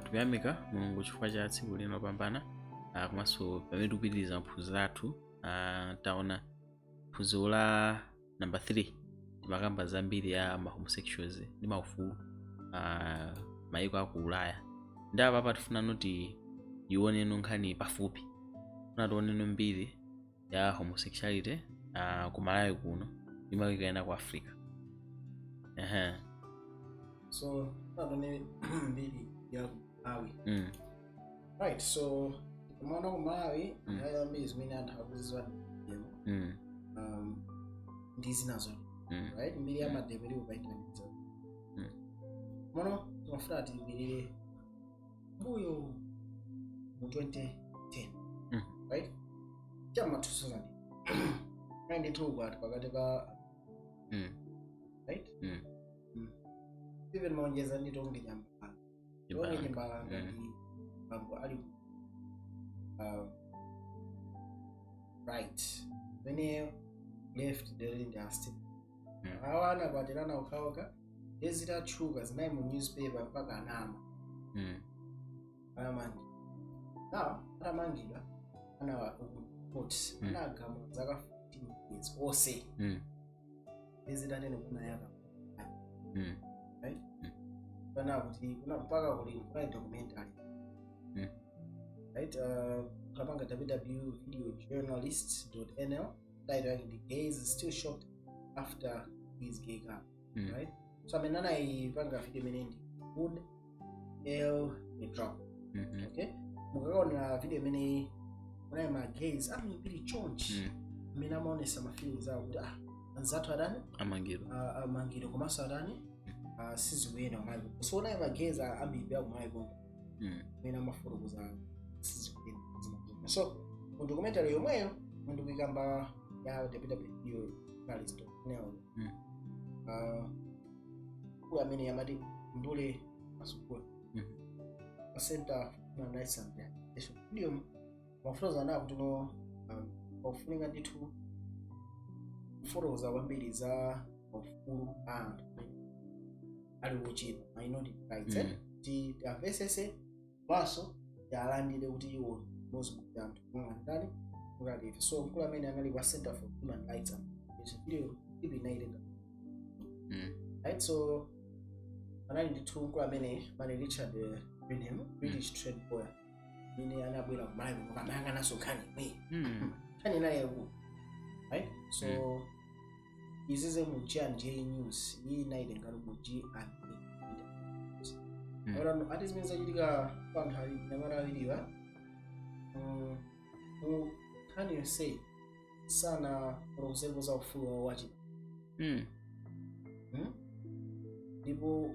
tikuyamika Mulungu chifukwa cha tsiku lino pambana komanso pamene tikupitiriza maphunziro athu taona phunziro la number 3 timakamba zambiri ya ma homosexuals ndi maufulu mayiko aku Ulaya. Ndapa apa tifuna noti tioneno nkhani pafupi, tifuna tioneno mbiri ya homosexuality ku Malawi kuno ndi mayiko ena ku Africa. So tatone mbiri ya Malawi. Right, so mwana ku Malawi ya mbiri zimene anthu akuzizwa ndizi nazo. Right, mbiri ya mademo ili upaitaniza. Mwana tunafuna timbirire mbuyo mu 2010. Right? Chama 2000. Kandi tuwa pakati pa right? Even maongeza ndi tonge nyamba. Tonge nyamba ngati mambo ali right. When he left the industry. Awana kwatirana ukawaka ezita chuka zinayi mu newspaper mpaka anama. Amangi. Now, amangira ana notes anagama zaka 15 years ose. Ezita nene kuna yaka. Right? Kana kuti kuna mpaka kuli documentary. Right? Kapanga www.videojournalist.nl titled "The Gays is Still Shocked After His Gay Girl." Right? So amenana ipanga video menendi would the drop. Okay? Mukaona video mene kuna ma gays amipiri chonchi. Mina maonesa ma feelings out anzatu adani amangiro komasa adani sizwena mayibo. So na ma gays ambibya mayibo. Mina maforo kuza sizwena. So mu documentary yomweyo mundu kikamba ya www.journalist.nl amene yamati ndule masukulu center na nice and video mafuroza na kuti no ofuninga ndithu furoza wambiri za ofulu ali uchino minority rights ti avesese baso yalandire kuti iwo mozibudde anthu ngandani ngalife. So mkulu amene anali wa Center for Human Rights and video ibinayilenga right. So anali ndithu mkulu amene mali Richard British trade boy mine anabwera ku Malawi mukamanga naso nkhani nkhani naye ku right. So izize mu J News iyi nayilenga mu G and ora ati zimene zachitika panthu ali nyamara awiriwa can you say sana rozevo za ufulu wa wachi ndipo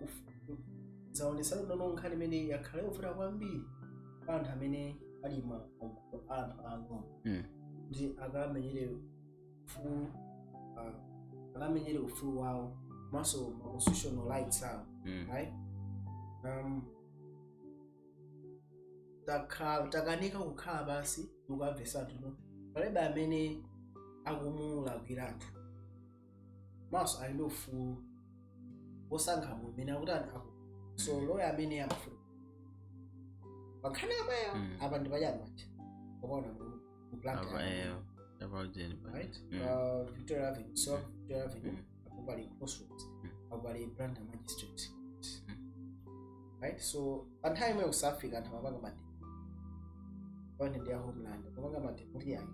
zaonesa nono nkhani imene yakhale ufuna kwambiri anthu amene ali anthu ang'ono kuti akamenyere ufulu wawo maso constitutional rights awo right. Takanika kukhala basi ukabvesa tuno palibe amene akumulakwira anthu maso ali ndi ufulu wosankha mumene akuti anthu so lawyer amene amafuna pankhani amayo apa ndipachani manje ukaona mu plant right. Victoria Avenue, so Victoria Avenue akupali crossroads akupali Branda Magistrate right. So panthawi imwe usafika anthu amapanga mati pamene ndi ya homeland amapanga mati kuti yayi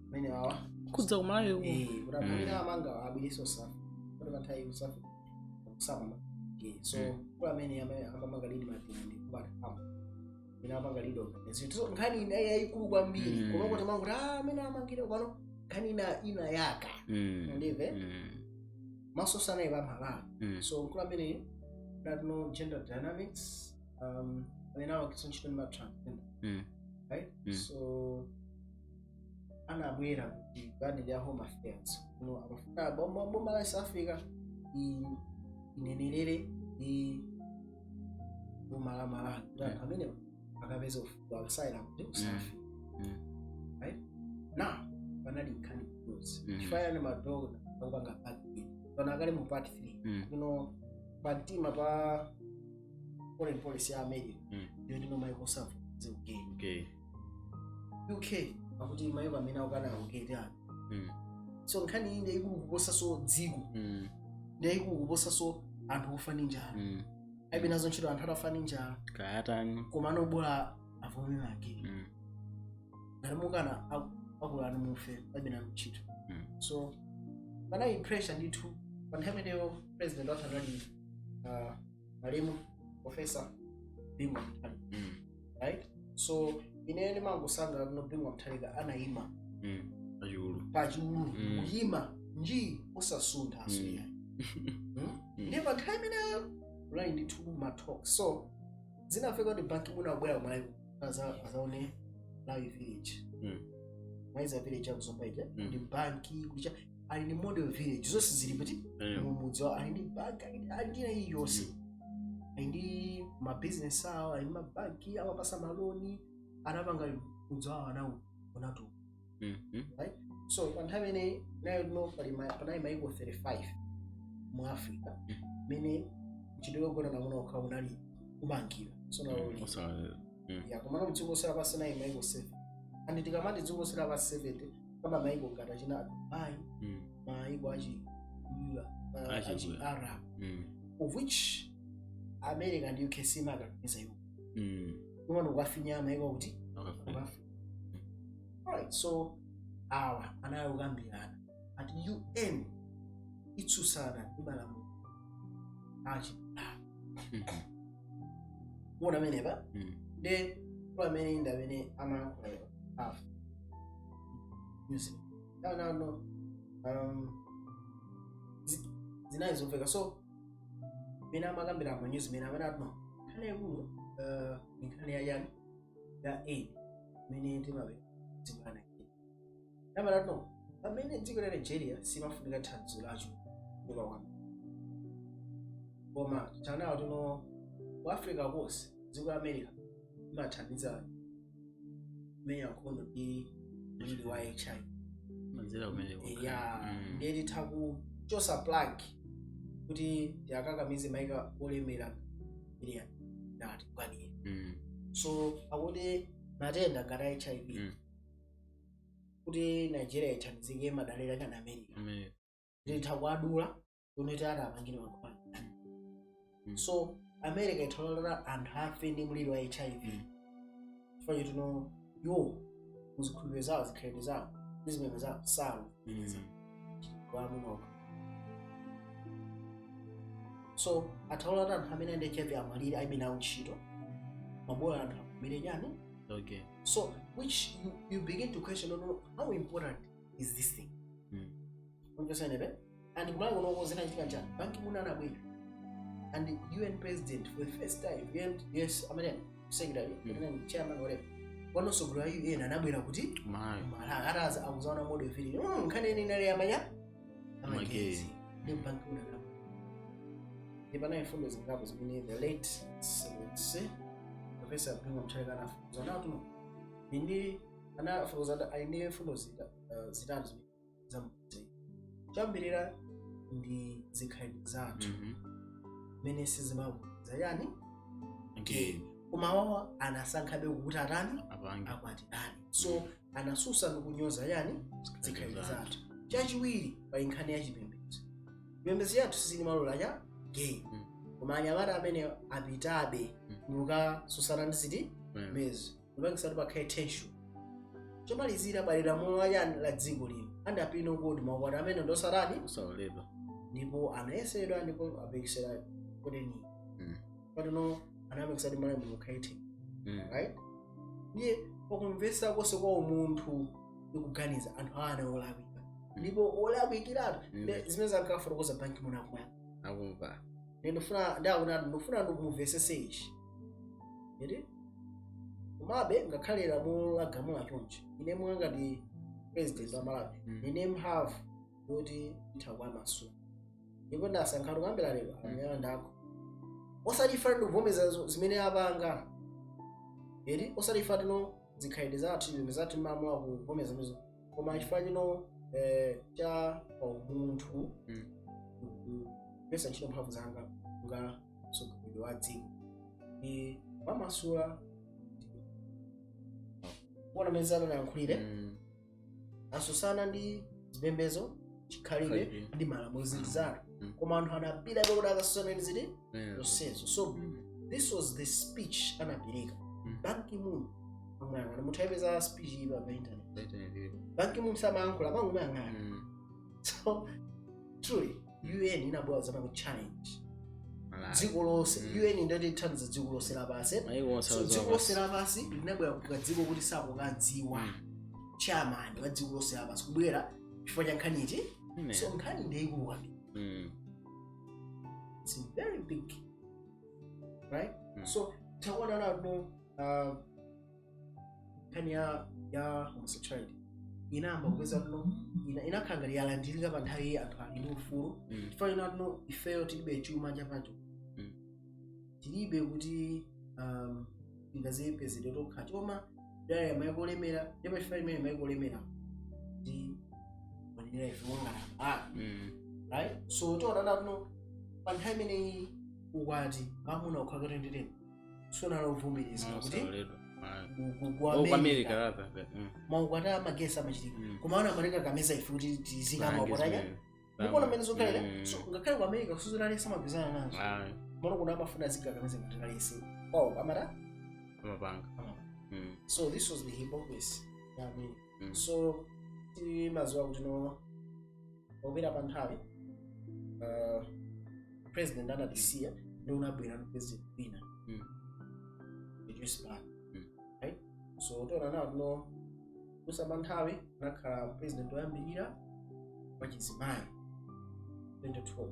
amene awa kudza ku Malawi kuti amene amanga abwireso safi kuti panthawi usafika kusama so kwa amene amapanga lead mati ndi kubata kama ina amapanga lead organization. So nkhani ina yayikulu kwambiri kuno kuti mangu amene amangire pano nkhani ina yaka ndive maso sana iba Malawi. So kwa amene that no gender dynamics I now get some children transgender right. So anabwera ibani ya home affairs no abafuna bomba la South Africa inenelele umala that amene akabeza outside of South right now banali nkhani close fire na madogo akupanga part 8 tona kale mu part 3 you know pantima pa foreign policy ya America ndiyo ndino maiko savuze ugay UK akuti maiko amene akukana ugay ati so nkhani inde ikulu kuposa so dziko ndiye ikulu kuposa so anthu ofa ninja aibe nazo ntchito anthu atafa ninja kayatani koma anobola avomera ake ngati mukana akulani mufe aibe nazo ntchito so panayi pressure ndithu panthawimeneyo president wathanali malemu professor Bingwa Mthalika right so ine ndimangosanga kuno Bingwa Mthalika anayima pachulu kuyima nji osasuntha aso yayi ndiye panthawimeneyo ulali ndithu matalk so zinafika kuti banki muno abwera kumalawi azaone Malawi village maiza village yakuzomba ija ndi banki kulicha ali ndi model village zonse zili pati mumudzi ali ndi banki ali ndi iyi yonse ali ndi mabusiness awo ali ndi mabanki amapasa maloni anapanga mudzi wawo anawo onatu right so panthawi imeneyi nayo no panayi maiko 35 mu Africa mene chidogona namuna okha unali kubangira so nawo ya komano mdziko sera pasi nayi maiko 7 and tikamati dziko sera pasi 7 kama maiko ngata china Dubai maiko achi Arab of which America and UK simagamiza iwo kumano kwafinya maiko kuti alright so awa anayo kambirana at UN itsusana imalamu achi wona meneba de kwa mene inda mene amakola half music no zinayizoveka so mina amakambira ama news mina amene atno khale kuno nkhani yayani ya aid mene timabe zimana namara atno amene dziko la Nigeria simafunika thandizo lacho kuba wami koma chanawo tino ku Africa kose dziko la America imathandiza meya khono ndi ndi wa HIV manzira umene ndiye tithaku chosa plug kuti yakakamize maika olemera iliya ndati kwani so akuti matenda ngati HIV kuti Nigeria ithandizike madalira kana America ndithaku adula unoti adapangire wakhona so America itholera anthu afe ndi mliri wa HIV for you to know yo muzikhulupiriro zawo zikhalidwe zawo ndizimene zawo sawo wamunoka so atholera anthu amene ndi HIV amalire aimene ntchito mabola anthu amene nyani so which you begin to question how important is this thing and kumalawi kuno zinachitika njani banki muno anabwera and the UN president for the first time yes American secretary chairman whatever wanosogolera UN anabwera kuti mala araza akuzaona model village nkhani inali yamanya amagezi ndi banki muno ibana ifundo zingapo zimene the late Professor Bingwa Mthalika anafuza nato ndi anafuza aine fundo zitatu zamudzi chambirira ndi zikhalidwe zathu mene sizimabuza yani kumawawa anasankhabe kuti atani akwati nani so anasusa ndikunyoza yani zikhalidwe zathu chachiwiri pa nkhani ya chipembedzo yathu sizili malola cha gay koma anyamata amene apitabe mukasusana ndi ziti mezo ndipangisati pakhale tension chomalizira balira moyo yani la dziko lino andapino kuti makwati amene ndosarani usaoledwa ndipo anayesedwa ndipo apekesera kodeni patino anamekesati malembo mukhaiti right ndiye pakumvesa konse kwa umunthu ndikuganiza anthu ana olapika ndipo olapikiratu zimene zankafotokoza banki munakumwa akumva ndofuna ndikumvesese ichi iti kumabe ngakhalera mulagamula chonchi ine mwangati president wa Malawi ine mhavu kuti ithakwa maso ndipo ndasankhalo kambira lero amene ndako osalifa ndivomeza zimene apanga iti osalifa tino zikhalidwe zathu zimene zathu mamula kuvomeza mizo koma chifukwa chino cha umunthu pesa ntchito mphamvu zanga nga mtsogoleri wa dziko wamasula kuona mezano na yankulire asusana ndi zipembedzo chikhalire ndi malamulo zinthu koma anthu anapita kuti akasusana ndi ziti zonsezo. So this was the speech anapereka Ban Ki-moon amwana mutayipeza speech ipa pa internet Ban Ki-moon samayankhula mangomuyang'ana. So truly UN inabwera zama ku challenge dziko lonse. UN ndati ithandiza dziko lonse lapansi. So dziko lonse lapansi linabwera ku dziko kuti sakukadziwa chairman wa dziko lonse lapansi kubwera chifukwa cha nkhani iti. So nkhani ndeyikulu kwambiri. It's very big, right? So takuona nato nkhani ya homosexuality inamba kupeza no inakanga yalandilika pa nthawi anthu ali ndi ufulu chifukwa nato ifeyo tilibe chuma chapacho tilibe kuti ingazipezere tokha choma dala ya mayiko lemera ndipo chifukwa imene mayiko lemera ndi manenera ifewongala right? So tiona nato pa nthawi imeneyi ukwati amuna ukhakatendeteni sona lovumirizwa kuti ku America maukwati amagesi amachitika koma ana America kameza ife kuti tizikama ukotanya ndikuona mmene zokhalira. So ngakhale ku America kusuzunalesa amagwizana nazo mono kuna amafuna zigagameze kutalese amata amapanga. So this was the hypocrisy. So timaziwa kuti no opera pa nthawi president anadisiya ndio unabwera no president wina just back right. So tona nawo kusaba nthawi nakhala president oyambirira wachizimayi 2012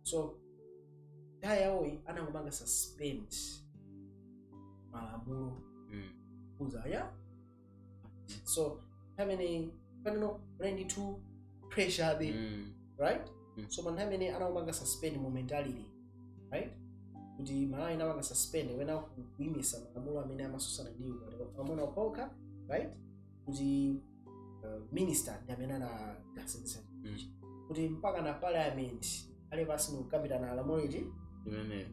so yawoyi anangomanga suspend malamulo kuzaya. So having a to pressure the right. So man having anangomanga suspend momentarily right kuti Malawi anamanga suspend wena kuimisa malamulo amene amasusana ndiwo pamona ukoka right kuti minister amene anagasensa kuti mpaka na parliament ale pasi nokapita na lamulo iti imene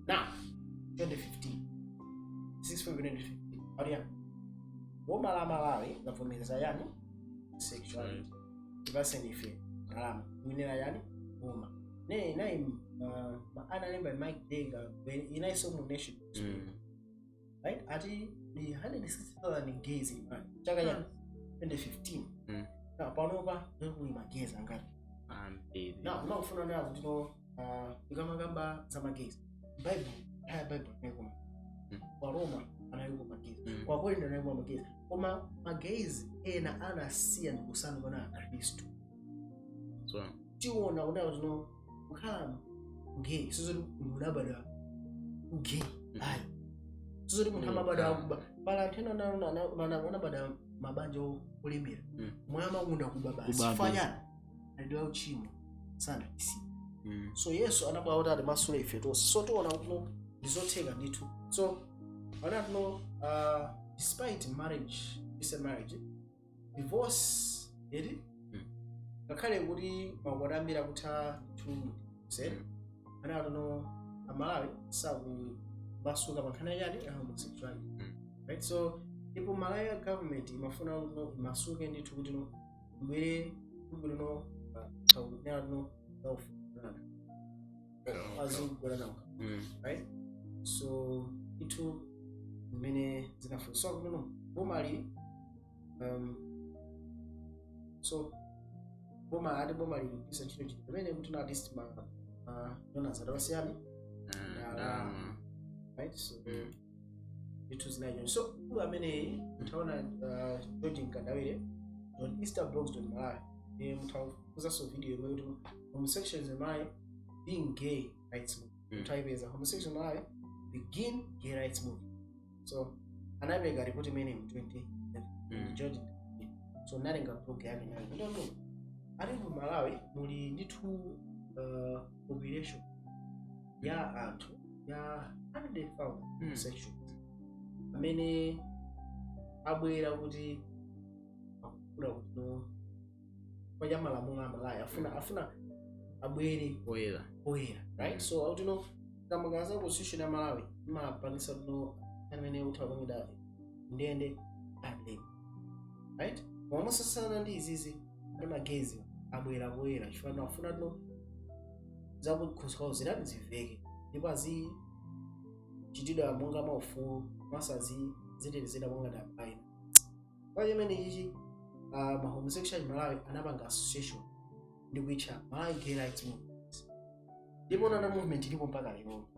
now 2015 6 February 2015 audia boma la Malawi lavomereza yani sexuality ipaseni ife alama minera yani boma ne analemba Mike Dega inaiso mu nation right ati the 160,000 gays in chaka ya 2015 na panopa ndio magezi angati na unafuna na kuti no ikamagamba za magezi Bible neko kwa Roma anayuko magezi kwa kweli ndio anayuko magezi koma magezi ena anasiya ndikusana kwa Kristo. So tiona kuti no ukhala gay sizoti unabada gay ai sizoti munhamabada akuba pala tena na bada mabanja olemera mwama unda kubaba sifanya ndio uchimo sana isi. So Yesu anabwa kuti ati masule ife tonse. So tiona kuti ndizotheka ndithu. So ana no despite marriage divorce edi ngakhale kuti makwatambira kutha 2 ana no Malawi saku basuka pankhana yani homosexuality right. So ipo Malawi government imafuna no masuke ndithu kuti no mbere kuti no no azungula nawo right. So itu mene zinafunso kuti no bomali so bomali kisa chino chimene kuti na list dona za dosiyani right. So itu zinayo so kula amene mtaona George Nkandawire on easterblogs.malawi mtauza so video yetu homosexuals in Malawi being gay rights movement. Mtaibeza homosexuals in Malawi begin gay rights movement. So anabega report imene mu 2011 George. So nalenga blog yake nayo I don't know ari mu Malawi muli ndithu population ya anthu ya 100,000 homosexuals amene abwera kuti akukula kuti kwa ya malamulo Malawi afuna abwere oyera right? So out kama gaza constitution ya Malawi mapangisa amene utawangida ndende ade, right? Koma sasana ndi izizi ndi magezi abwera chifukwa afuna zakukhuza zirani ziveke ndipo chitidwa monga maufulu masazi zitezera monga dapaina kwa yemene ichi ma homosexual Malawi anapanga association ndi kuitcha Malawi Gay Rights Movement, ndipo na movement ilipo mpaka lero.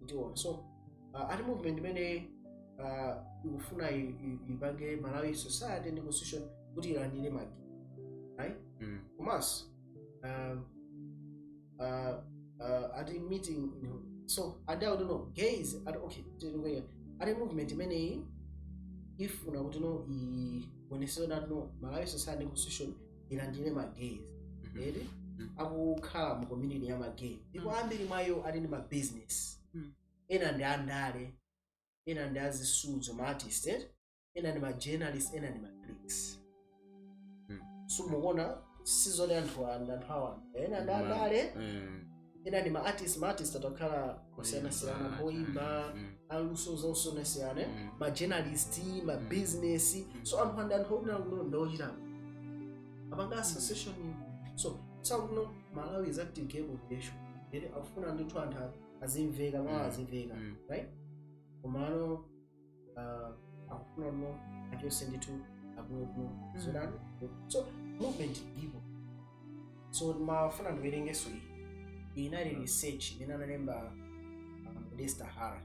Ndiona so ati movement imene ikufuna ipange Malawi society ndi constitution kuti ilandire magi, right? Komanso ati meeting so I don't know gays okay ati movement imene ifuna kuti ionesera Malawi society ndi constitution ilandire magays edi akukhala mu community ya magay, ndipo ambiri mwayo ali ndi ma business, ena ndi andale, ena ndi azisudzo ma artist, ena ndi ma journalist, ena ndi ma critics. So muona sizone anthu awa ena ndi andale, ena ndi ma artist atakhala kusiyana boimba aluso zosiyana, ma journalist, ma business. So anthu ndochita abanga association. So Malawi is active gay population. They afuna ndithu anthu azimveka azimveka, right? Komano afuna achose ndithu abwino zodani. So movement ipo. So mafuna ndiwerengeso iyi inali research imene analemba Modesta Hara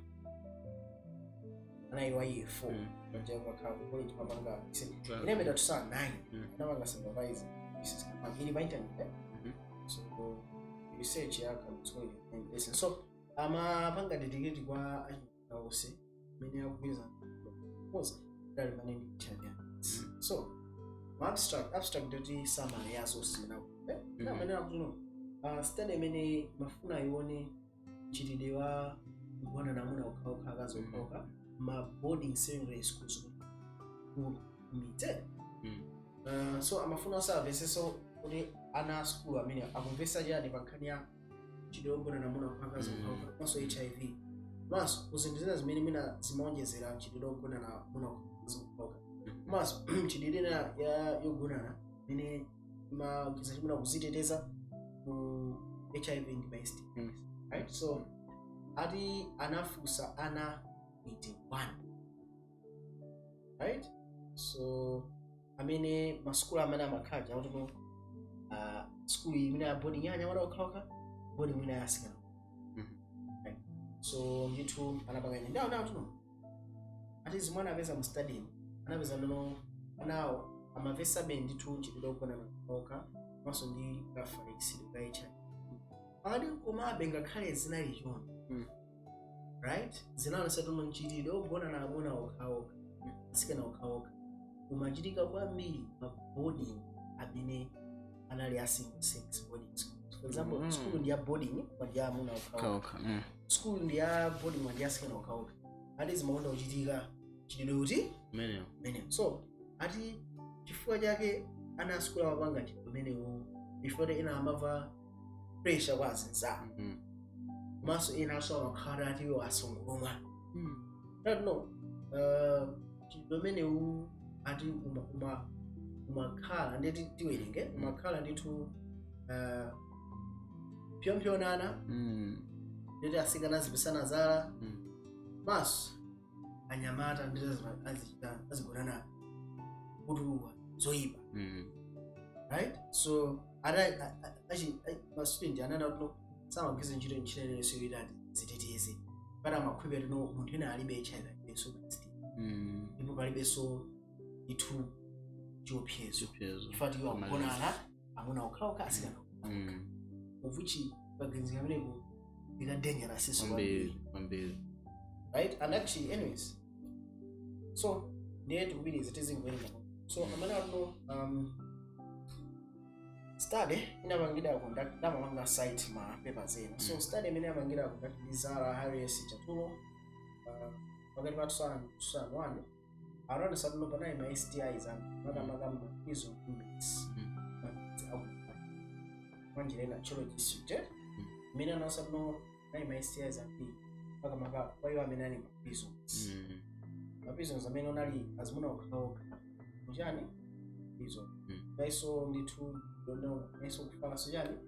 anaiwaye 4 njenga kha college mapanga inemeda tusa 9 anapanga supervisor this ili by internet. So research yaka mtsoli listen so amapanga dedicate kwa ose many akugwiza pause dali maneni chanya. So abstract doti summary yaso sina na manena kuno study mene mafuna ione chitidewa kuona namuna ukauka kazo ukauka ma boarding secondary schools kumite. So amafuna service so kuti ana school amene akumvesa jani pankania chidogona namuna ukakazo ukauka also HIV mas kuzindizina zimene mina zimaonjezera chidogona namuna ukakazo ukauka mas chididena ya yogonana mene magiza chimuna kuziteteza ku HIV and best, right? So ati anafusa ana 81, right? So amene maskula amene amakhaja kuti school imene ya boarding yanya wala okhoka boarding imene yasikana, right? So ndithu anapanganya ndawo tuno ati zimwana apeza mu study anapeza ndono nawo amavesa bendi tu chidogona okhoka maso ndi kafax ndi HIV ali komabe ngakhale zinali chona, right? Zinalonse tuno nchitide ogona na amuna okhaoka asikana okhaoka kumachitika kwambiri ma boarding amene anali a single sex boarding schools. For example, school ndi ya boarding kwa ndi amuna okhaoka, school ndi ya boarding kwa ndi asikana okhaoka ati zimaonda kuchitika chitide kuti meneo. So ati chifukwa chake ana school amapanga chitide meneo before ena amava pressure kwa azinza maso ena so amakhala ati yo asungulumwa. No chitide ati umakhala ndeti tiwerenge umakhala nditu pyonana ndeti asikana zibisana zala maso anyamata ndeti azigonana kutuwa zoiba, right? So ma student anana kuno sama gizo njire so yidati zitetezi para makhwibe no munthu ena alibe HIV so ndipo palibe so itu chophezo ifati yo akonana amuna okhaoka asikana uvuchi bagenzi ngamene ila dangerous so kwambiri, right? And actually anyways so need to be zitezingwenga. So amana no study inamangida conduct dama manga site ma papers ena. So study mene amangida conduct Zara Harris Chatulo wakati watu sana one around sababu pana ma STIs and magamba hizo limits manjirena cholo district mina nosa no nai my STIs ambiri paka maka kwa iwo amene ali maprisons maprisons amene onali azimuna okhaokha mujani prison naiso ndithu dono naiso kufala sojani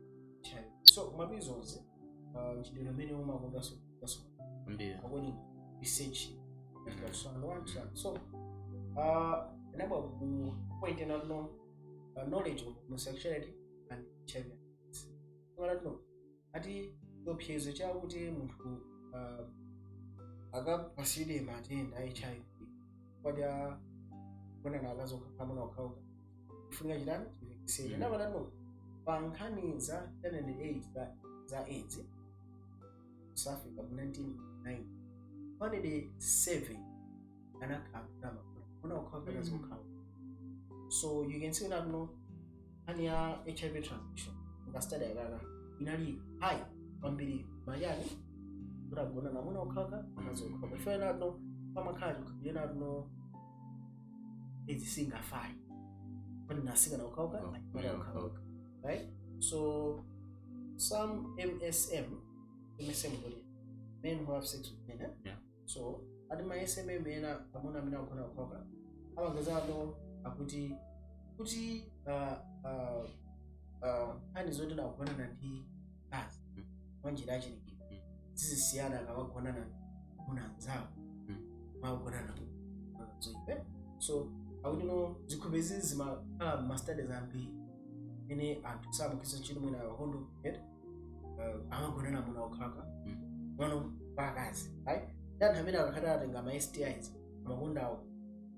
chayo so maprisons chidero amene umakonda so according research so enable ku point no knowledge of homosexuality and HIV. No, ati opyezo chakuti munthu akapaside matenda HIV kwaja kuna nalazo kama ukauka kufunga jirani kivekiseni na no pankhani za 1008 za AIDS South Africa 1990 107 anakama kuna ukauka nazo ukauka. So you can see that no any HIV transmission study agaga inali high Mbiri mayani turagona namuna ukaka nazo ukaka fena no kama kaji kujena no singa fai kwani nasinga na ukaka right. So some MSM body men who have sex with men so adima SM mena amuna mina ukona ukaka abagazado akuti hani zote na kuona na ndi kazi wanjira chiriki zisiyana akabagona na munanzao magona na zoipe so akuti no zikubezi zima mastudies ambi ine antu samu kisa chino mwina hondo amagona na muna ukaka wano bakazi right dan hamina akakada ngama STIs magunda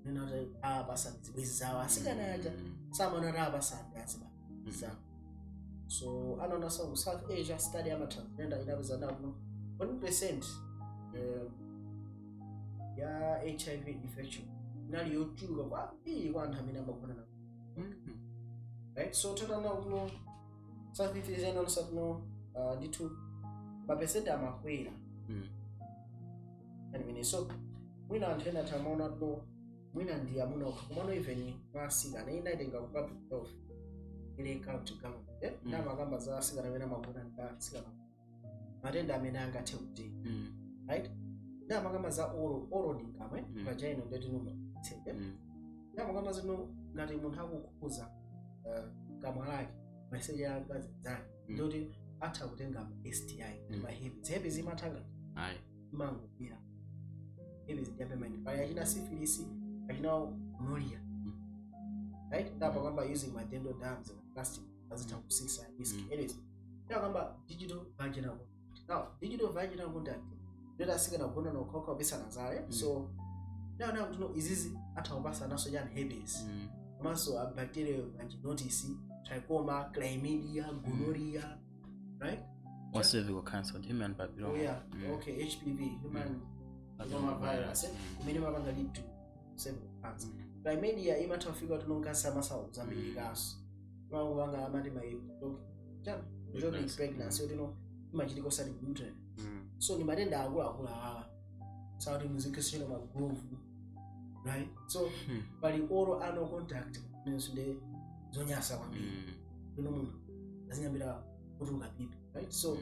nina abasandi zibizawa asikanaja samona rabasandi aziba so anona so South Asia study ama transgender inabiza nabo 1% ya HIV infection nali yochuka kwa kwantu amene amagona na right. So totana uno South Asia no satno ditu ba percent amakwera and so mwina antena tamona to mwina ndi amuna kumano even wasika na inaitenga ku public health ile county government na magamba za asika na mena magona nda sika matenda amene angathe kuti right na magamba za oro ndingamwe vagina ndeti number na magamba zino ngati munthu akukhuza kamwa lake message ya ngazi zake ndoti atha kutenga STI ma herpes zimatanga mango pia herpes ndiape mani paya achina syphilis achina gonorrhea right ndapa kwamba using my dental dams and plastic azita kusisa risk anyways ndio kwamba digital vaginal contact. Now digital vaginal contact ndio sika na kuona na ukoko bisa nazare so now tuno izizi atawapasa naso jana herpes maso a bacterial vaginosis trichoma chlamydia gonorrhea right cervical cancer human papilloma okay HPV human papilloma virus minimum banga lead to cervical cancer chlamydia imatafika tunongasa masawu zambiri kaso mangu banga amati mai during pregnancy utino imachitiko sali gluten so ni matenda akula hawa sauti muzikisino magrovu right so pali oral anal contact means de zonyasa kwambiri kuno mundu azinyambira kutuka pipi right so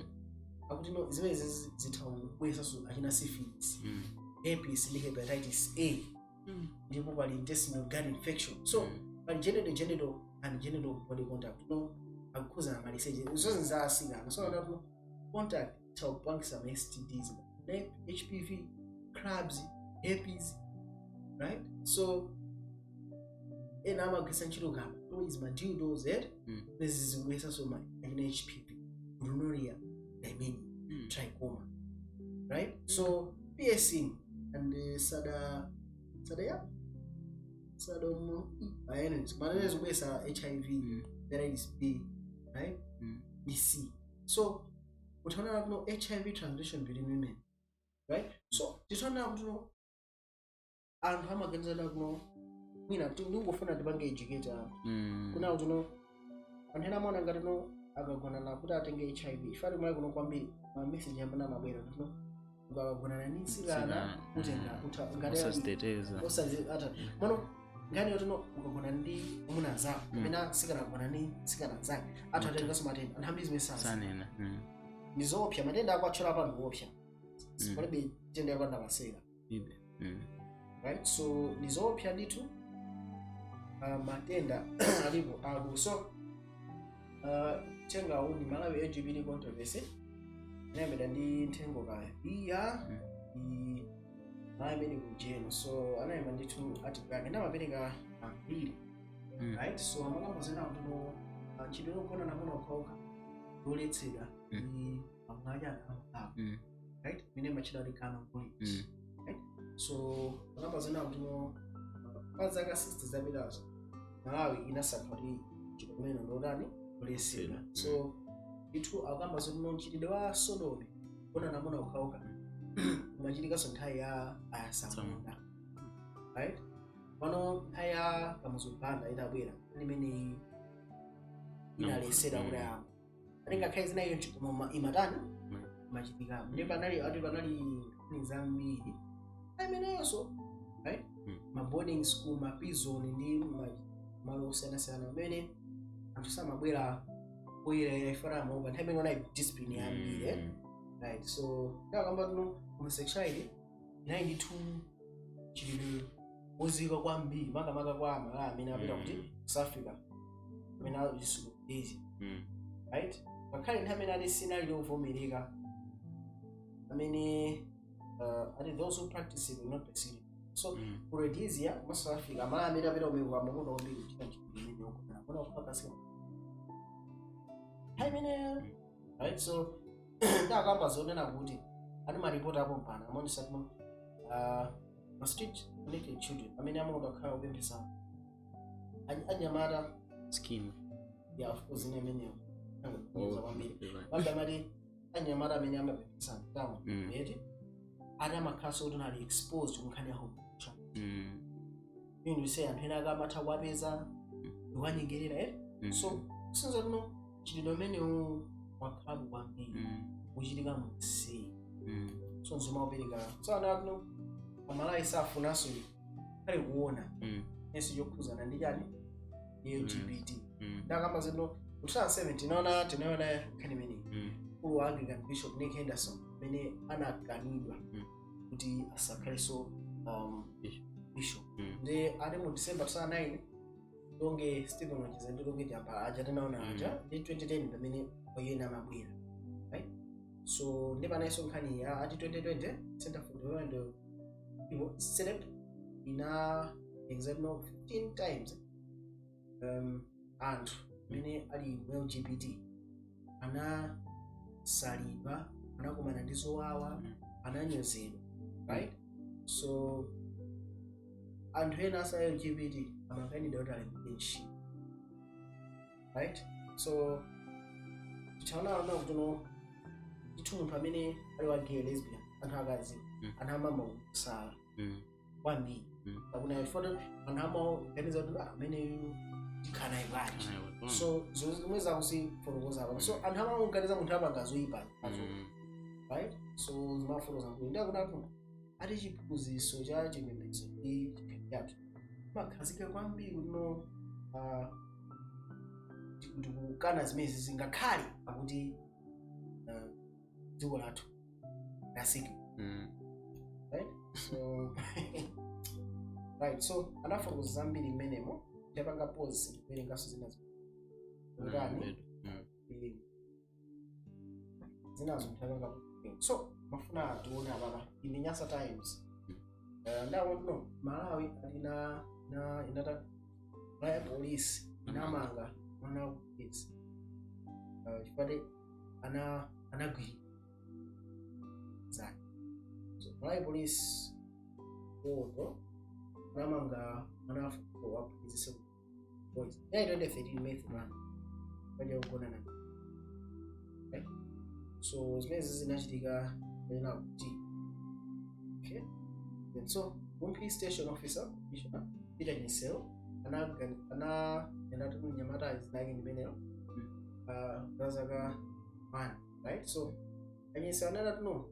akuti no zimezi zitakwesa so achina syphilis herpes ni hepatitis A ndipo pali intestinal organ infection so pali genital and genital body contact no akukhuza na maliseje uzonza asingana so ndapo contact tawapangisa ma STDs HPV crabs herpes right so enama kwisanchiro gaba is my dildos this is wesa so my HPV gonorrhea chlamydia trichoma right so piercing and sada no violence manene wesa HIV there is B right DC so utaona no HIV transmission between women right so titaona kuno anthu amaganiza kuno mwina ndingofuna ndipange educate kuna uno anthu ena amaona ngati no akagona na kuti atenge HIV ifari mali kuno kwambiri ma message yambana mabwera kuno ukagona na nisilana kutenga ngati osasiteteza osazi ata mono ngani yotono ukagona ndi amuna zako kapena sikana kugona ndi sikana zake anthu atenganso matenda anthu ambiri zimene sanena ndi zoopsa matenda ako atchula pa ndiopsa palibe tenda yapanda pasera right so ndi zoopsa ndithu matenda alipo ako so tenga undi Malawi LGBT controversy inayambira ndi nthengo kaya iya Malawi kujeno so anayamba ndithu atikake ndamapereka Mbiri right so amakamba zena kuno chidwe kona namuna ukauka doletsedwa ndi amwaja akamaka right mine machida likana kuli right so amakamba zena kuno pazaka 60 zapitazo Malawi inasapoti chikomeno ndodani doletsedwa so itu akamba zino nchidwe wa Sodomi kona namuna ukauka machitika sonthawi ya ayasamunda right pano aya kamuzupanda itabwera imene inalesera kuti yamo atenga khai zina iyo chikoma imatani machitika ndi panali ni zambiri ameneyoso right ma boarding school ma prison ndi malo osiyana amene anthu samabwera kuyera ifara maopa nthawi imene ona discipline yambiri right so ndakamba tuno homosexuality nayi ndithu chilili uzika kwambiri makamaka kwa Malawi amene apita kuti South Africa amene alisuku daisy right pakhale nthawi imene ali sinali lovomereka amene ati those who practice it will not pursue so Rhodesia mu South Africa Malawi amene apita umeko amakono kwambiri kuchita chimene yokona kona kupakasika nthawi imene right so ndakamba zonena kuti ani maripoti apo mpana amonesa tuno ma street naked children amene amaoda kukhala kupemphesa anyamata skin yeah of course ine ameneyo angoza kwambiri wambe amati anyamata amene amapemphesa mtamo yeti ati amakhaso kuti nali exposed kunkhani ya homosexuality inu ndise anthu ena akamatha kuwapeza iwanyengerera so sinza tuno chilidwe amenewo wakhabu kwambiri kuchitika munsi so nzimaopereka so anatuno Malawi safunaso kale kuona yesu yokhuzana ndi chani LGBT ndakamba zino utha 17 tinaona khani mene ulu Anglican Bishop Nick Henderson mene anakanidwa kuti asakhale so bishop ndi ali mu December 9 donge Stephen Wachizendo donge jamba aja tinaona aja ndi 2010 pamene oyena mabwera right so ndipana iso nkhani ya ati 2020 Center for Development set up in example 15 times and many ali LGBT ana saliba anakumana ndi zowawa ananyozedwa right so anthu ena asa LGBT amakandida kuti ali bench right so tichaona kuti no ndithu munthu amene ali wa gay lesbian anthu akazi anamama kusala kwambiri akuna ifoto anamo ganiza kuti amene tikana ibali so zomwe zakusiforokoza apa so anthu amamuganiza munthu apangazoyipa right so zimafoto zangu ndakunatu ati chiphunzitso cha chipembedzo ndi chipembedzo makhazika kwambiri kuno tikukana zimezi zingakhale akuti dziko lathu lasiki right so right so anafotokoza zambiri mmenemo tapanga pause kuwerengaso zinazo ngani zinazo mtapanga so mafuna tuone baba in Nyasa Times ndawo no Malawi alina inata police inamanga mwana police chipate anagwi zake so Malawi police oto namanga manafuko wa police so boys yeah 2013 May 1 baje ukona na right so zimezi zinachitika na kuti okay then so one station officer Peter Gisel ana tu nyamata izinake nimeneo gazaka man right so anyesa anana tuno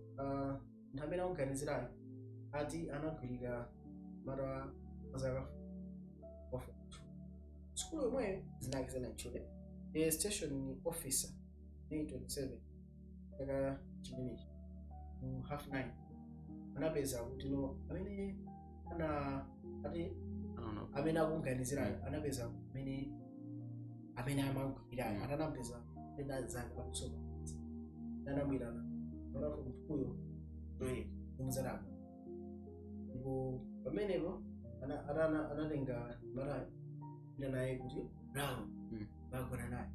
ntamena organizera ati anagwirira mara azaka school yomweyo zinakizana nchule the station officer May 27 kaka chimenechi half 9 anapeza kuti no amene ati amene akunganizira anapeza amene amagwira atanapeza enda zanga pakusoma anamwirana nolapo mtuyo kumuzarapa ndipo pamenepo anatenga mara ina naye kuti brown bagona naye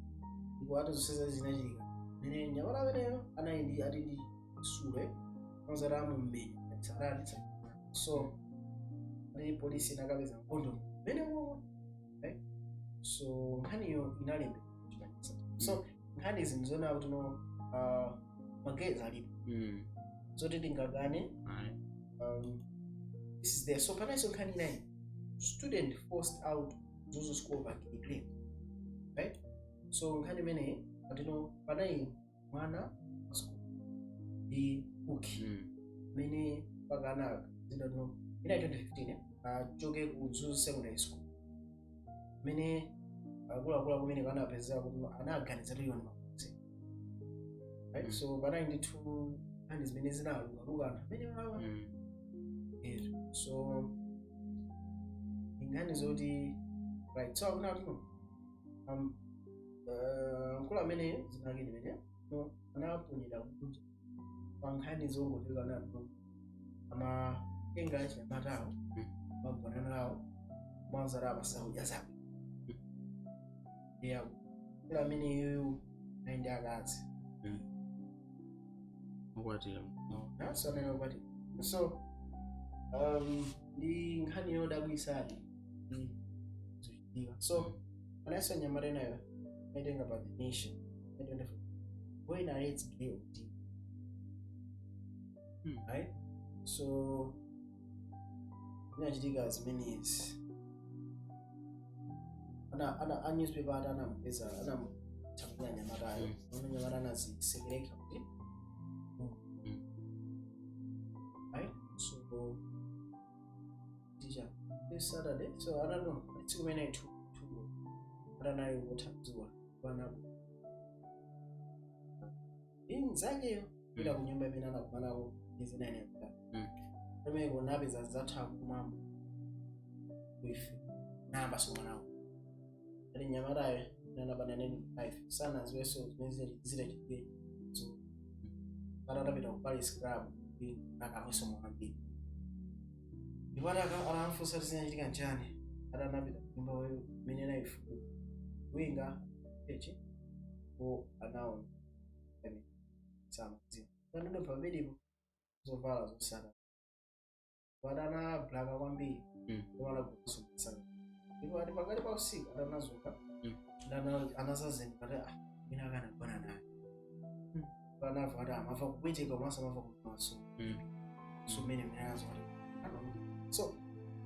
ndipo atazoseza zinachitika mene nyamala ameneyo anayindi atindi sule muzaramu mmenya tsarani so ane polisi nakapeza mkondo mmenewo so nkhaniyo inalembe so nkhani izi ndizona kuti no magezi alipo zoti tingagane this is there so panaiso nkhani inayi student forced out Dziko school back in grade right so nkhani imeneyi atino panayi mwana school ndi uki mene pakana zidano ina 2015 achoke ku Dziko secondary school mene akula kumene kanapeza kuti anaganiza liyoni makuzi right so panayi ndithu nkhani zimene zinaluka mene wawa so nkhani zoti right so akuna kuti nkulu amene zinakini mene no anaponyera kunja pa nkhani zongoteka nato amatenga achinyamatawo magona nawo mwanzara apasaudya zawo yeah nkulu amene yoyo naindi akazi ukwatira so amene ukwatira so ndi nkhani yodabwisadi so anaiso nyamata nayo aitenga pa the nation when I rates guilty right so inachitika as many as ana newspaper anampeza anamthamira nyamatayo nyamata anazisekereka kuti right so this Saturday so I don't know it's kumene to nayo kuthadziwa bana inzakeyo ila kunyumba imene anakumanako izinene pamene kunapeza zatha kumama wife namba somanawo ali nyamatayo nanabana 5 sana ziweso zile so atapita ku Paris Club akamweso mwambiri ndipo akamfunsa zinachitika njani atanapita nyumba wewe mene naifu winga echi ko anaona sama zina ndio pamene zovala zosana wadana blaga kwambiri wala kusumisa ndipo ati pakati pa usiku atanazuka ndana anazazeni pati ina kana bwana naye bana vada amafa kupweteka masa amafa kumaso so mene mnazo so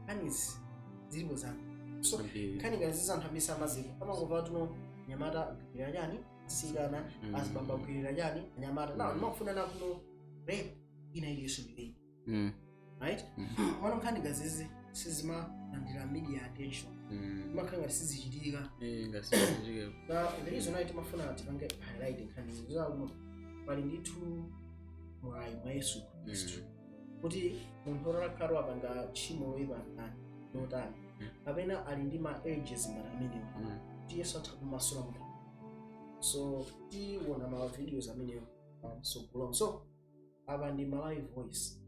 anis zilipo zangu so kani gaziza nthabisa maziko kama ngova tuno nyamata kirajani sigana azibamba kirajani nyamata na mafuna na kuno rape ina yesu bidii right wano kani gazizi sizima ndira media attention makanga sizichitika ngasichitika the reason why timafuna tipange highlight kani zawo bali ndithu mwa Yesu Kristu kuti munthu orakhala apanga tchimo loyipa lotani kapena ali ndi ma ages amene kuti Yesu atha kumasula munthu so tiwona ma videos amene so apa ndi Malawi voice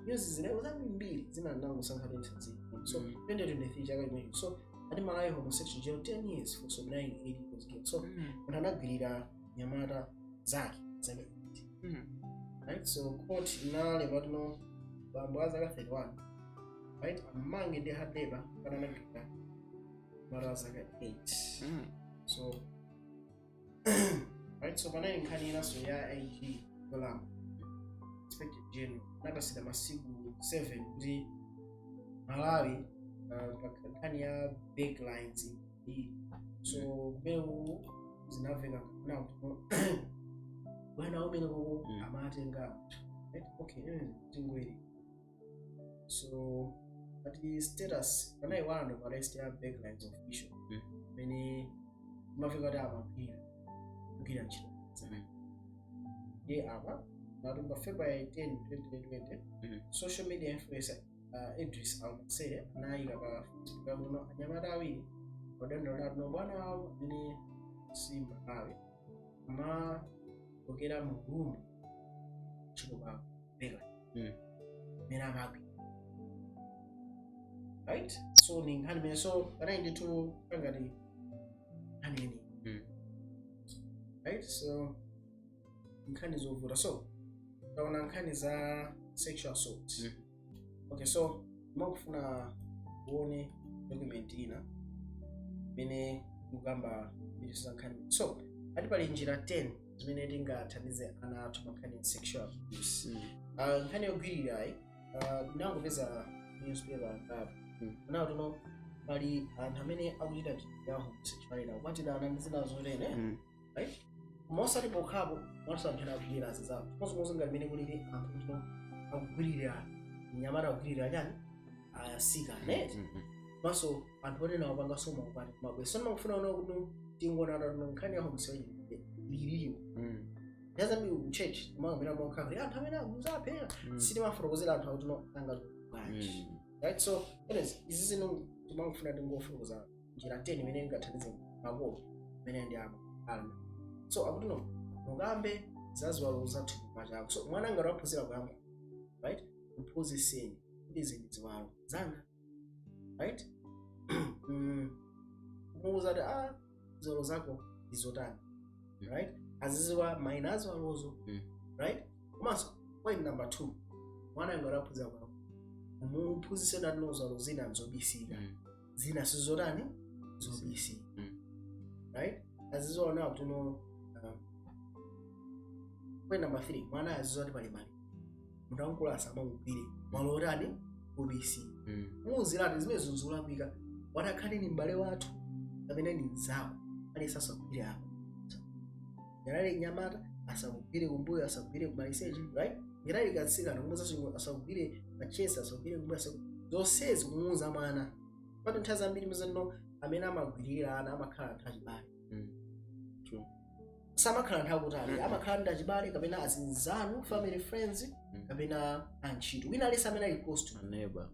news zinayo zambiri zinanangosankha tenthanzi so 2023 chaka imenecho so ati Malawi homosexual jail 10 years for submitting 80 girls so munthu anagwirira nyamata zake right so court inalemba tuno bambo azaka 31 right amange ndi hadeba kana nagwirira mara azaka 8 so right so pana nkhani inaso ya IG dola inspector general nakasida masiku 7 kuti Malawi nkhani ya backlines so kumene zinaveka na bwana umene koko amatenga okay tingweri so ati status panayi wano arrest ya backlines official amene mafika kuti amagwira kugwira ntchito ndiye apa natumba February 10 2020 social media influencer Idris Almasere anayika pa Facebook kuno anyamata awiri wadandaula kuno bwana wawo amene si Malawi ma kugera mu room ntchito pa bega mena amagwira right. So ni nkhani mene so anaindi tu kangati haneni right. So nkhani zovuta so taona nkhani za sexual assault okay. So makufuna uone document ina mene kugamba bilisa nkhani so ati pali njira 10 zimene tingathandize ana athu mankhani ya sexual abuse. Nkhani yogwirira ndangopeza newspaper ngapo now tuno pali anthu amene akuchita ya homosexuality akwatidana ndi zina zotene right. Mosati pokhapo mwasanthana kugwirira zawo mozi ngati mene kulili anthu tuno akugwirira nyamata akugwirira chani asika net maso anthu onena wapanga soma kupati mabweso ndimafuna uno kuti tingona tuno nkhani ya homosexuality liliyo yaza mi church mamira mokhapo anthu amene akuzaphera siti mafotokozera anthu akutuno anga right. So anyways izi zino timangofuna tingofotokoza njira 10 imene ingathandize makolo imene ndi alma so akutuno mugambe zaziwalo zathu pachako so mwana ngati waphunzira kuyamba right mphunzitseni kuti izi ndi ziwalo zanga right. Kumuwuza kuti ziwalo zako ndizotani right aziziwa maina aziwalozo right. Komanso point number 2 mwana ngati waphunzira kuyamba umuphunzitse kuti ziwalo zina nzobisika zina sizotani zobisika right. Aziziona kuti no point number 3 mwana aziziwa kuti pali mali munthu wankulu asamamugwire malo otani obisika muuzirati zimene zozulakwika watakhani ni m'bale wathu amene ni mzako alesi asakugwire apa ngalali nyamata asakugwire kumbuyo asakugwire kumaliseji right. Ngalali katsikana kumuza asakugwire machesa asakugwire kumbuyo zonsezi kumuuza mwana pati nthawi zambiri muzano amene amagwirira ana amakhala anthu achibale samakhala nthawi kutali amakhala ndi achibale kapena azinzanu family friends kapena antchito wina alesi amene ali close to neighbor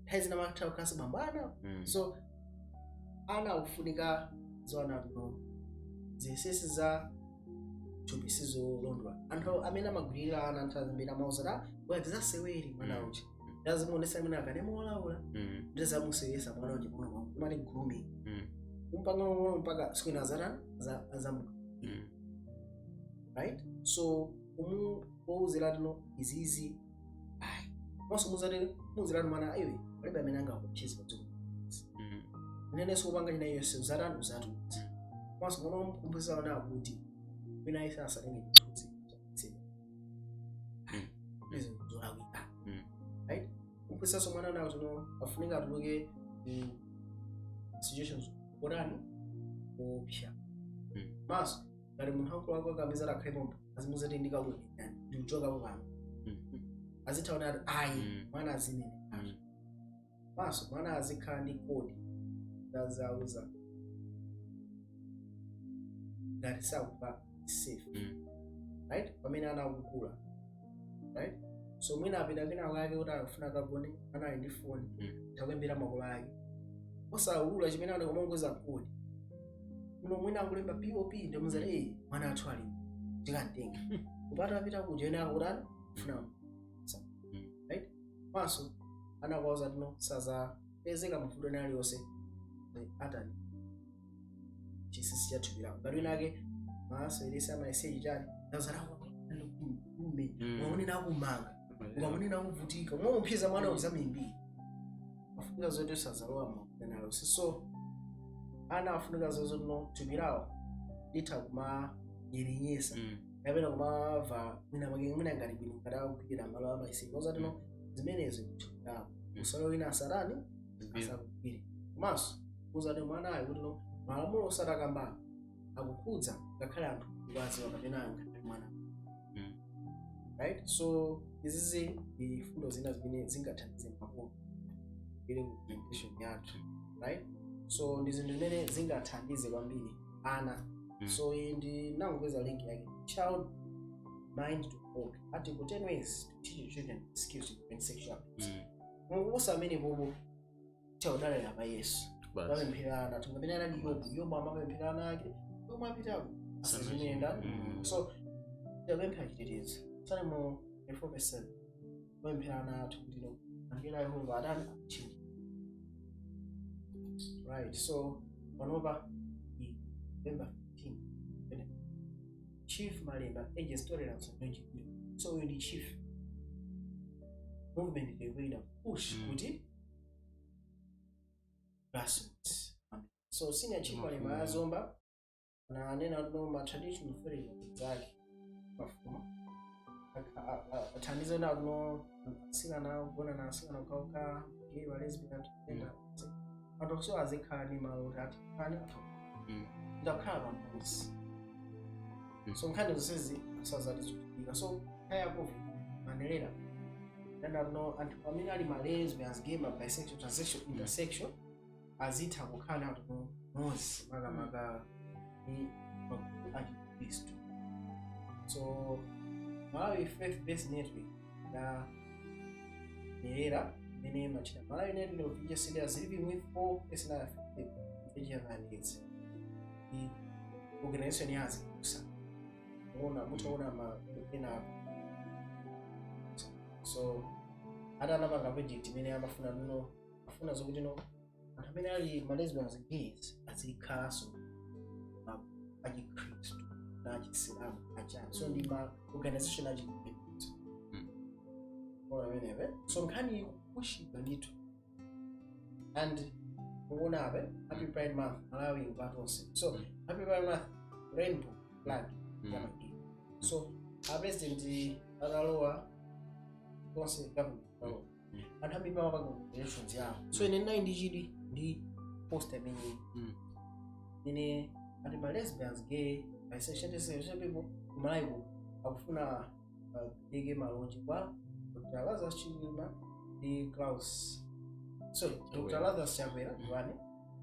nthawi zina amakhala kukhala bambana so ana akufunika zoona tuno zisesi za chobisi zolondwa anthu amene amagwirira ana nthawi zambiri amauza kuti tizasewere mwana uchi ndazimuonesa amene akanema olaula ndizamusewesa mwana uchi muno kumati grooming umpanga ngono mpaka sikwina azamu right. So umuuzira tuno izizi maso muzira mwana iwe palibe amene angakucheza padziko nene sikupanga china yonse uzatani uzatu maso ngono mkumbuza wana kuti wina isa asalenge chituzi izi zolawika right. Kumpisa so mwana nawo tuno afunika atuluke situations kodani opsha maso ngati munthu wankulu wako akamizira akhaipo azimuzati ndikakuti ndikuchoka pano azithaona kuti ayi mwana azinene maso mwana azikhala ndi kodi ndazauza ngati sakupa safe right pamene ana akukula right. So mwina apita kwina kwake kuti akufuna kagone ana ali ndi foni takwembera makolo ake osaulula chimene ana kumongoza kodi muno mwina akulemba pop ndimuzati mwana athu ali tikatenga kupata apita kuti ena akutani kufuna right. Maso anakwaza tuno sazapezeka mafudo ena aliyonse atani chisisi chathupira ngati wina ake maso ilese amayeseji chani ndazalawa kume waonena akumanga ukaonena akuvutika mwamphiza mwana uzamimbiri afunika zote sazalowa mafudo aliyonse so ana afunika zozo no tupirawo litha kumanyerenyesa kapena kumava mwina ngati bwino ngati akupikira malo amayeseji kozati no zimenezo kutupirawo usalo wina asarani asakupire maso uzati mwana ayi kuti no malamulo osati akamba akukhudza ngakhale anthu kwaziwa kapena ngati mwana right. So izizi ndi fundo zina zimene zingathandize makolo ili ku education yathu right. so ndi zinthu zimene zingathandize kwambiri ana. So ndinangopeza link yake, child mind to hold, article 10 ways to teach children skills to prevent sexual abuse. Mukusa amene bobo taudalira pa Yesu vapempherana tungapinana ndi Yobu amapempherana ake omwe apitako asazimenda. So tapempha chitetezo sale mu 4:7 vapempherana athu kuti no angela Yehova adani achinji, right? So panopa November 15 Chief Malemba Ages Tolerance and LGBT. So when the chief movement they way push kuti grassroots. So senior chief Malemba azomba na nena no ma traditional fairy zake mafuma athandiza na no singana bona na singana kauka gay or lesbian and also azikhala ni malo that kana ndakhala mbuzi. So nkhani zonsezi asazati zokutika. So kaya kovi manelera nanda no anthu amene ali ma lesbians, gay, bisexual, transsexual, intersexual azitha kukhala anthu nozi makamaka ni Kristu. So Malawi faith-based network ya nelera mene machina Malawi network of religious leaders living with all personal religious needs. The organization yazi kusa mutaona mapena. So hata anapanga project imene amafuna no afuna zokuti no anthu amene ali ma lesbians and gays azikhaso achikristu na achisilamu achana. So ndi ma organization achikristu wamenewe. So nkhani kushika ndithu and muonabe Happy Pride Month Malawi ngwatonse. So Happy Pride Month rainbow flag yamagi. So our president adalowa konse government and happy power relations ya. So in 9 digit ndi post amene nene ati ma lesbians, gay, bisexual, intersexual people Malawi akufuna bige malonji kwa Dr. Lazarus Chilima ndi Klaus. Sorry, Dr. Lazarus Chavera ndiwane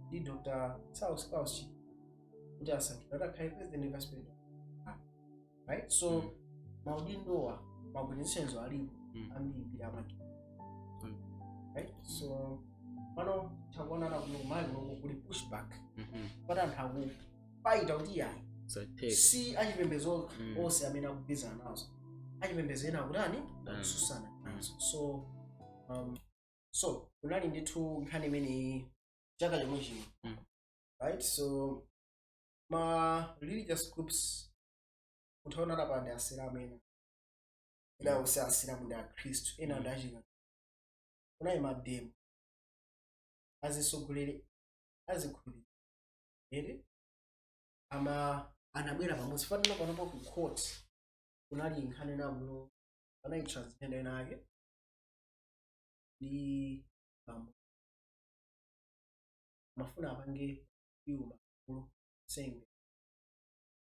ndi Dr. Klaus kuti asankhidwa kai president vice president. Right? So maudindowa organizations alipo ambiri amaki. Right? So pano tangona na kuno mali no kuli pushback but anthu fight out here. So take si achipembezo ose amene akupeza nazo achipembezo ena akutani akususana nazo. So kunali ndithu nkhani imene chaka chomwe chino. Right? So ma religious groups utaona hapa ndi asilamu ena usi asilamu ndi akristu ena ndi achika unayi mademu azisogolere azikhulupirira ere ama anabwera pamodzi fanana panopo ku court kunali nkhani namuno anayi transgender nake ndi mafuna apange yuma saying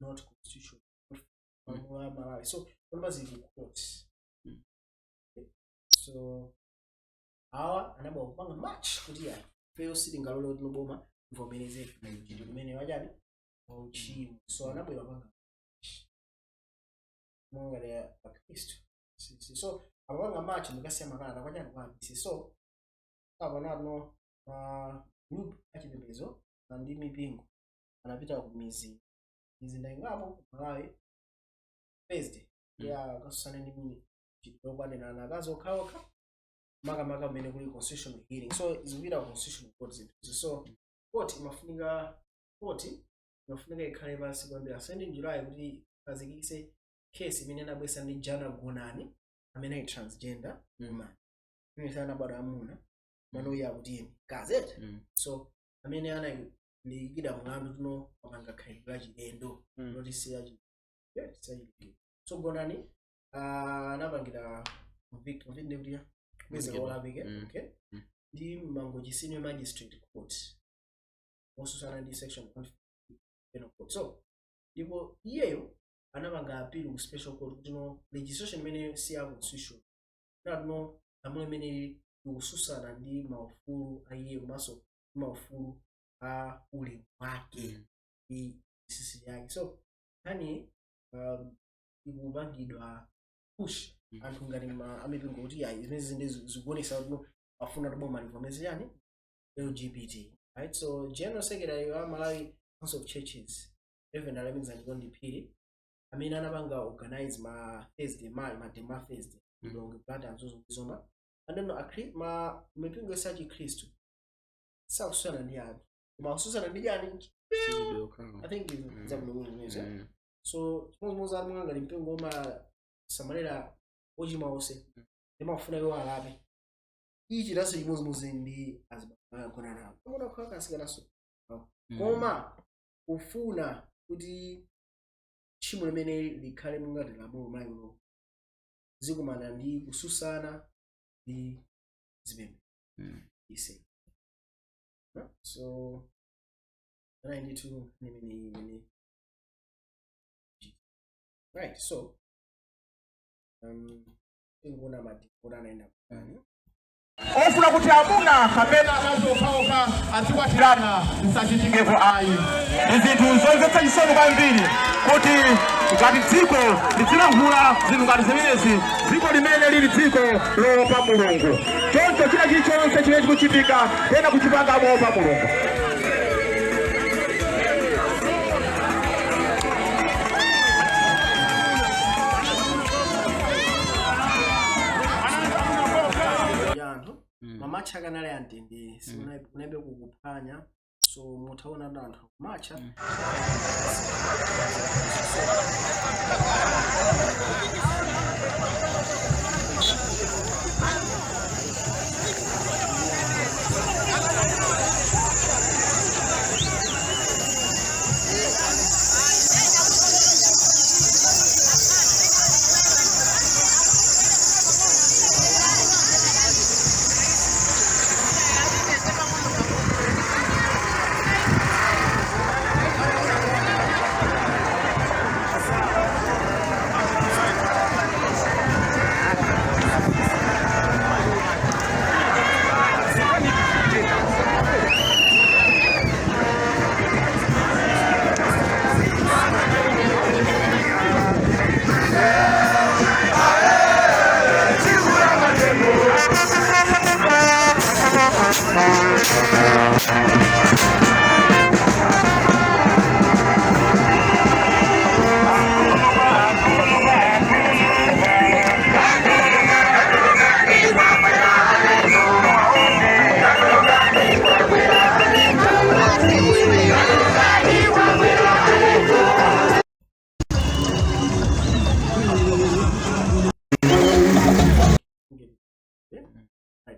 not constitutional Malawi. So what was it court? So our anaba kupanga match kuti ya fail sitting galolo tinoboma mvomereze chinthu kumene wajani uchimo. So anabwera panga monga ya Kristo. So abanga match mukasiya makana kwajani kwa so abana no group achipembezo ndi mipingo anapita ku mizi ndaingapo Malawi Thursday ya kasusana ndi mini chitokwane na nakazo kaoka maka mene kuli constitutional hearing. So izipita constitutional court zinthu. So court imafunika ikhale pansi kwambiri asende July kuti azikise case imene anabwesa ndi Jana Gonani amene ali transgender woman imene sana bado amuna mano ya kuti gazette. So amene ana ligida mlandu tuno wapanga khaibwa chilendo notice yachi so Gonani anapangira victim ndi kweza olabike okay ndi mangoji senior magistrate court osusana ndi section 1 penal court. So ndipo iyeyo anapanga appeal ku special court kuti no legislation imene si ya constitution no amene imene kususana ndi maufulu aiye maso maufulu ulemu wake ndi sisi yake. So hani ikupangidwa push anthu ngati amipingo kuti ayi zimene zinde zikuonesa kuti afuna toboma livomeze yani LGBT, right? So General Secretary wa Malawi Council of Churches Reverend Alemiza Ndipiri amene anapanga organize ma Thursday ma Thursday ndongo plata azozo kuzoma and then mipingo sachi Kristo sakusana ndi anthu koma ususana ndi yani I think is zabulungu. So chimodzimodzi mwanga mpingo ma samalera ochima onse ndimafuna iwo alape ichi laso chimodzimodzi ndi azibakona nawo koma kwaka asikanaso koma ufuna kuti tchimo limene likhale ngati lamulo mayiwo zikumana ndi kususana ndi zimene ise. So I need to right. So ingona madikora naenda kufanya ofuna kuti amuna kapena akazokaoka azikwatirana msachitikepo ayi. Izinthu zomvetsa chisoni kwambiri kuti ngati dziko lizilankhula zinthu ngati zimenezi, dziko limene lili dziko loopa Mulungu, choncho china chilichonse chimene chikuchitika tena kuchipanga moopa Mulungu. mamacha kanale antende unaibe kukuphanya so mutaona anthu macha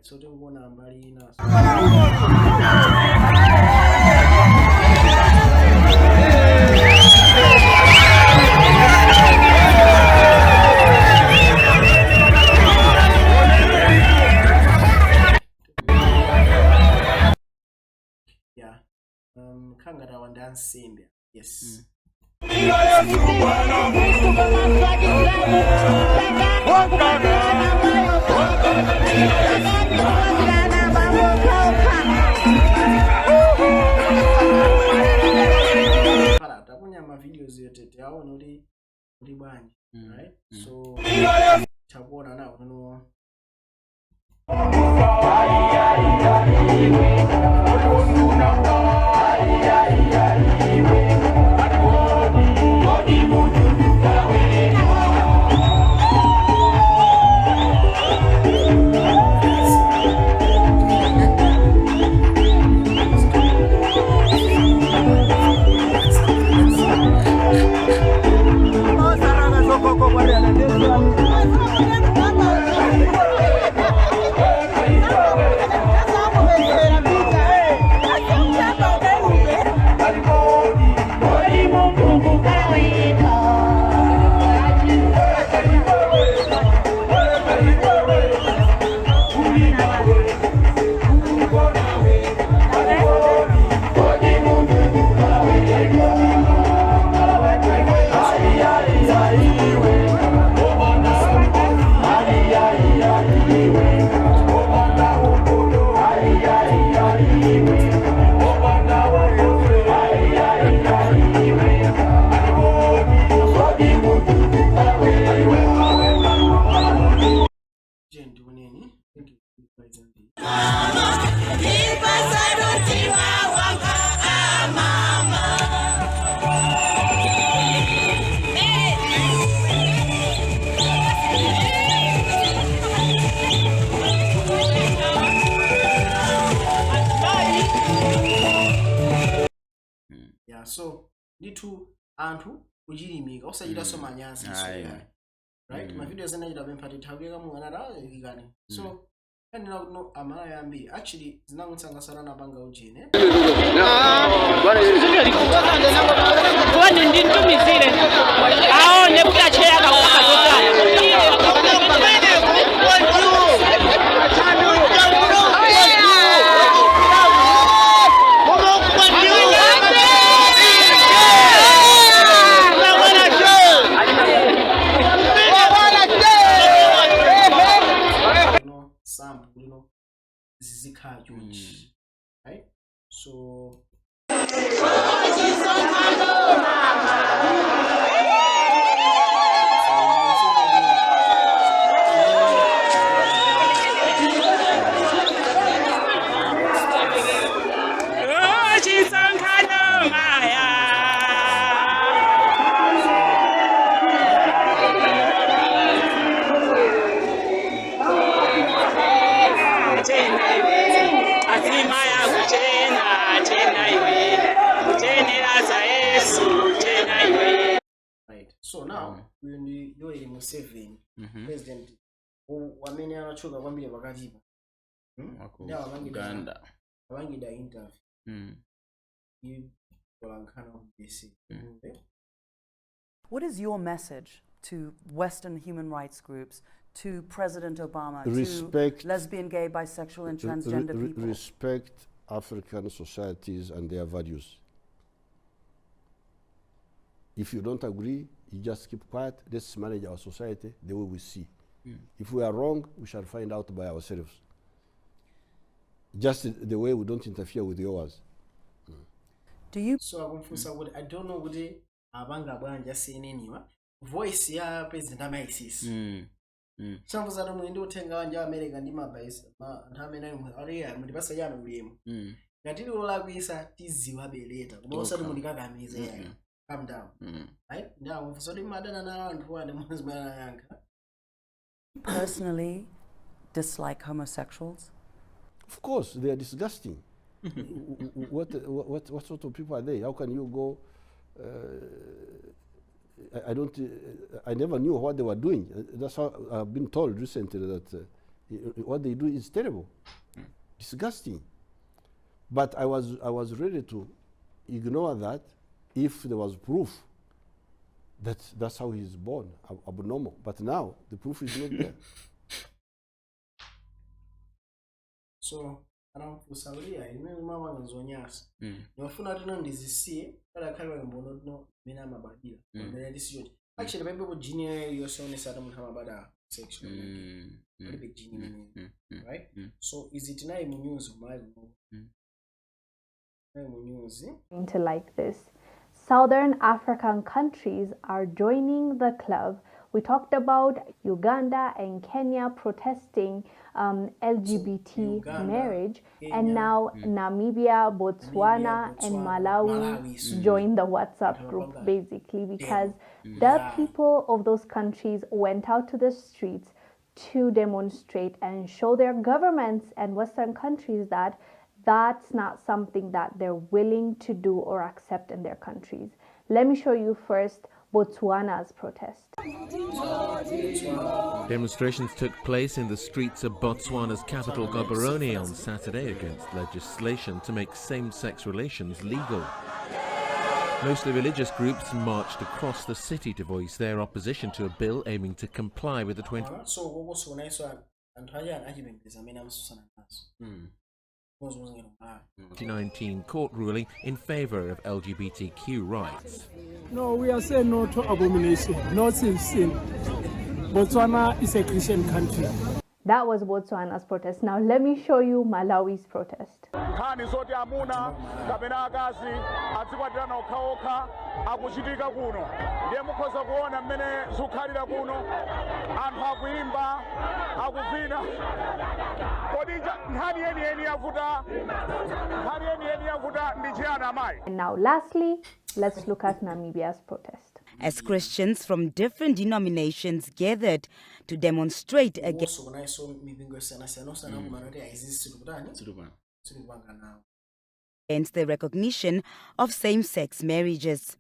so tikuona mbali naso yeah khangata wandansimbe yes takunyama videos yotete aona uli bwanji right so takuona nawo kuno ndithu anthu kuchilimika osachitaso manyazi right mavideo zinachita pempha tithakuleka mwana ikani so kanena kuti no Amalawi ambiri actually zinangutsangasana napanga ujene aone kuti acheya zizikhala chonchi right so so now we're in the Yoweri Museveni president wamene anachoka kwambiri pakatipa ndio Uganda abangida interview kolankana BBC. What is your message to Western human rights groups, to President Obama, to lesbian, gay, bisexual and transgender people? Respect African societies and their values. If you don't agree, you just keep quiet. Let's manage our society the way we see. If we are wrong, we shall find out by ourselves. Just the way we don't interfere with yours. Do you? So I don't know what abanga bwanja seneniwa voice ya president amaisis. Some of them window tenga wanja America ndi mabase ntamene ariya mudibasa yana ulemu. Ngatili olagwisa tiziwa beleta. Kubosa mulikagamiza yayi. Calm down. Right? Now, so the madana na and who are the ones yanka. Personally dislike homosexuals? Of course, they are disgusting. What sort of people are they? How can you go? I never knew what they were doing. That's how I've been told recently that what they do is terrible, disgusting. But I was ready to ignore that if there was proof that that's how he's born, abnormal. But now the proof is not there. So around Fusalia, you know, Mama and Zonias. Your phone ndizisiye kala kala mbono no mina mabadila. Actually, maybe with junior your son is Adam Hamabada section. Big junior, right? So is it now news to like this? Southern African countries are joining the club. We talked about Uganda and Kenya protesting LGBT marriage, Kenya, and now Namibia, Botswana, and Malawi joined the WhatsApp group, basically because the people of those countries went out to the streets to demonstrate and show their governments and Western countries that that's not something that they're willing to do or accept in their countries. Let me show you first Botswana's protest. Demonstrations took place in the streets of Botswana's capital Gaborone on Saturday against legislation to make same-sex relations legal. Mostly religious groups marched across the city to voice their opposition to a bill aiming to comply with the 2019 court ruling in favor of LGBTQ rights. No, we are saying no to abomination, no sin. Botswana is a Christian country. That was Botswana's protest. Now let me show you Malawi's protest. And now lastly, let's look at Namibia's protest. As Christians from different denominations gathered to demonstrate against the recognition of same-sex marriages.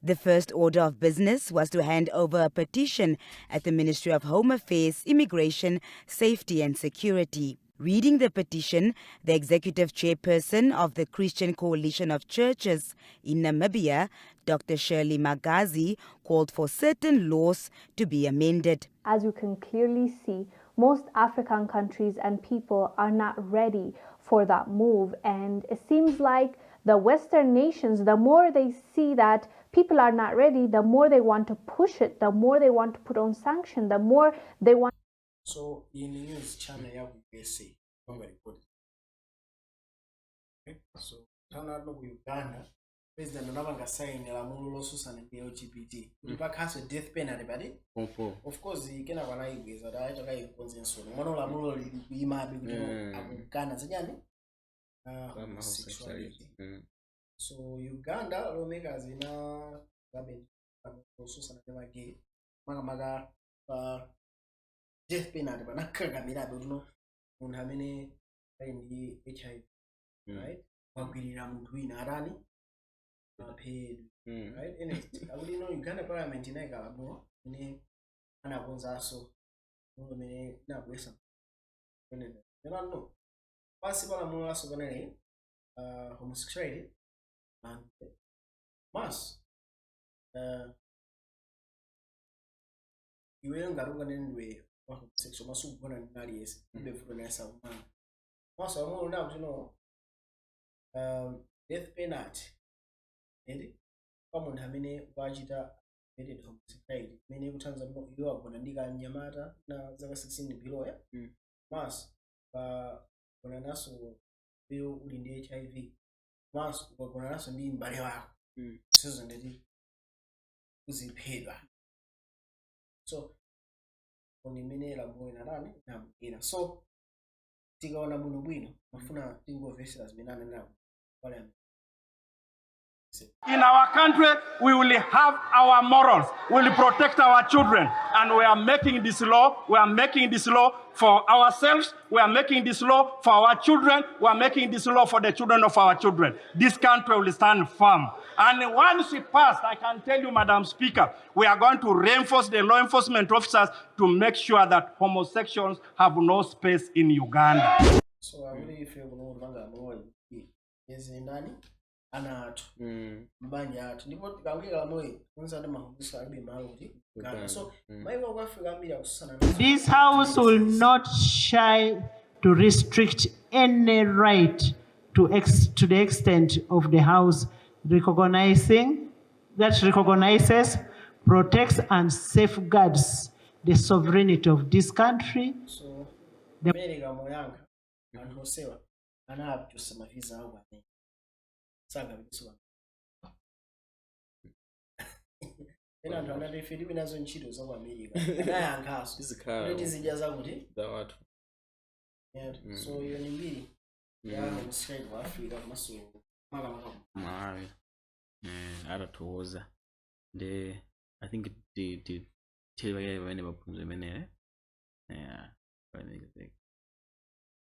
The first order of business was to hand over a petition at the Ministry of Home Affairs, Immigration, Safety and Security. Reading the petition, the executive chairperson of the Christian Coalition of Churches in Namibia, Dr. Shirley Magazi, called for certain laws to be amended. As you can clearly see, most African countries and people are not ready for that move, and it seems like the Western nations, the more they see that people are not ready, the more they want to push it, the more they want to put on sanction, the more they want. So in the news channel ya USA reported. Okay. So tana no Uganda president anabanga sign lamulo losusana ndi LGBT mpakhaso death penalty badi of course ikena bana igweza da acha kai konsenso mwana lamulo limabe kuti akukana zanyani homosexuality. So Uganda lawmakers ina gabe losusana ndi mage maga death penalty banakagamira buno umuntu amene ali ndi HIV, right? Wagwirira muntu wina arani paid, right? And I know Uganda parliament inaika lamulo ine anakonzaso umene nabwesa kunene no pasi pala lamulo laso kanene homosexuality and mass iwe ngaruka nenwe homosexual masu bona nali yes be fulo na sa man maso lamulo na kuti no death penalty ende pamuntu amene wachita committed homosexuality mene kutanza no iwo agona ndika nyamata na zaka 16 biloya mas bona naso iyo uli ndi HIV mas ukagona naso ndi mbale wako sizo ndeti uziphedwa. So oni mene la boina nani na mwina so tikaona bwino bwino mafuna tingovesera zimenana nawo wale. In our country, we will have our morals. We will protect our children. And we are making this law. We are making this law for ourselves. We are making this law for our children. We are making this law for the children of our children. This country will stand firm. And once it passed, I can tell you, Madam Speaker, we are going to reinforce the law enforcement officers to make sure that homosexuals have no space in Uganda. So I really feel more is in nani? Anatu mbanja atu ndipo tikawika lamoyo kunza ndi mahubusa alibe malo kuti kana so maiwa kwa Afrika mbira kusana. This house will not shy to restrict any right to the extent of the house recognizes, protects and safeguards the sovereignty of this country. So America moyanga anthu osewa anapyosa mafiza awo ane saga biswa ena ndo anali Filipi nazo nchito za America aya angaso izikhala zija kuti za watu so iyo ni mbiri ya homosexuality wa Africa maso maka Malawi aratoza I think the tell you when about